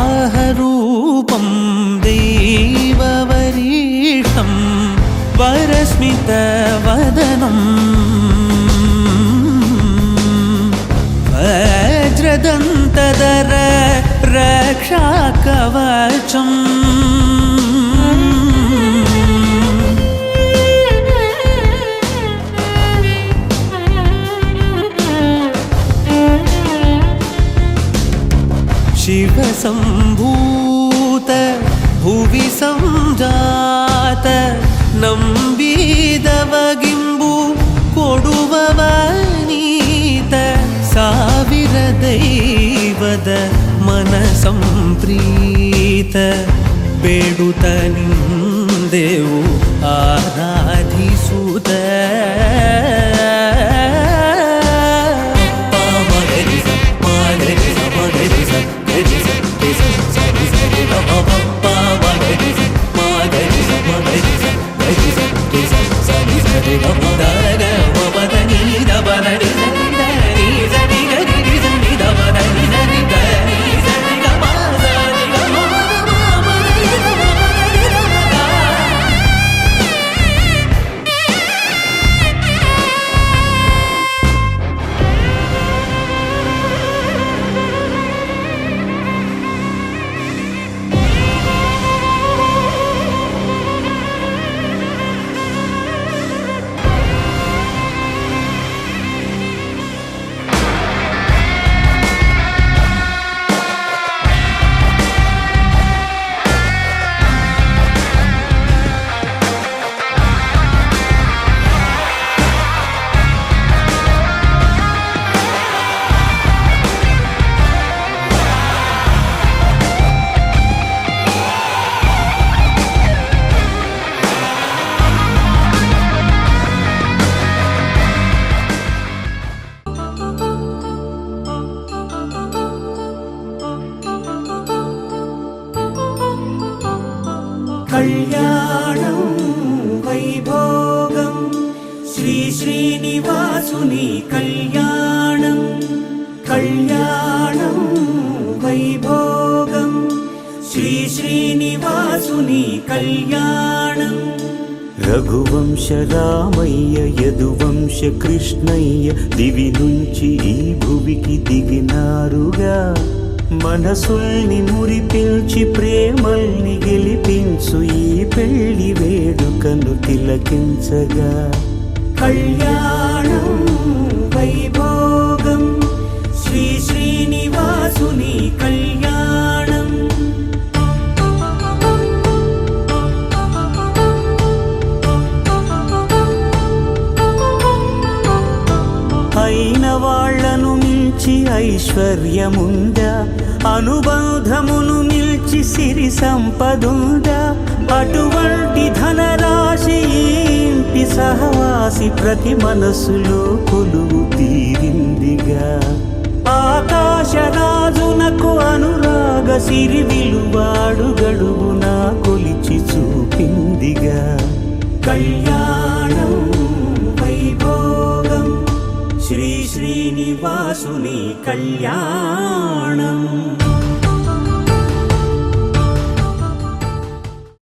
वराहरूपं दैववरीष्ठं वरस्मितवदनं वज्रदन्तधर रक्षाकवचम् शिवसम्भूत भुवि संजात ನಂಬಿದವಗಿಂಬು ಕೊಡುವವನೀತ ಸಾವಿರ ದೈವದ ಮನ ಸಂಪ್ರೀತ ಬೇಡುತ್ತ ನಿಂದೆವು ಆರಾಧಿಸುತ್ತ కళ్యాణం వైభోగం శ్రీ శ్రీనివాసుని కళ్యాణం కళ్యాణం వైభోగం శ్రీ శ్రీనివాసుని కళ్యాణం రఘువంశ రామయ్య యదువంశ కృష్ణయ్య దివి నుంచి ఈ భువికి దిగినారుగా మనసుల్ని మురిపించి ప్రేమల్ని గెలిపించు ఈ పెళ్లి వేడుకను తిలకించగా కళ్యాణం వైభోగం శ్రీ శ్రీనివాసుని కళ్యాణం అయిన వాళ్లను మించి ఐశ్వర్యముందా అనుబంధమును మిల్చి సిరి సంపదుందా అటువంటి ధనరాశి ఇంటి సహవాసి ప్రతి మనసులో కొలువు తీరిందిగా ఆకాశరాజునకు అనురాగ సిరి విలువాడు గడువునా కొలిచి చూపిందిగా కళ్యాణం వైభోగం శ్రీ శ్రీనివాసుని కళ్యాణం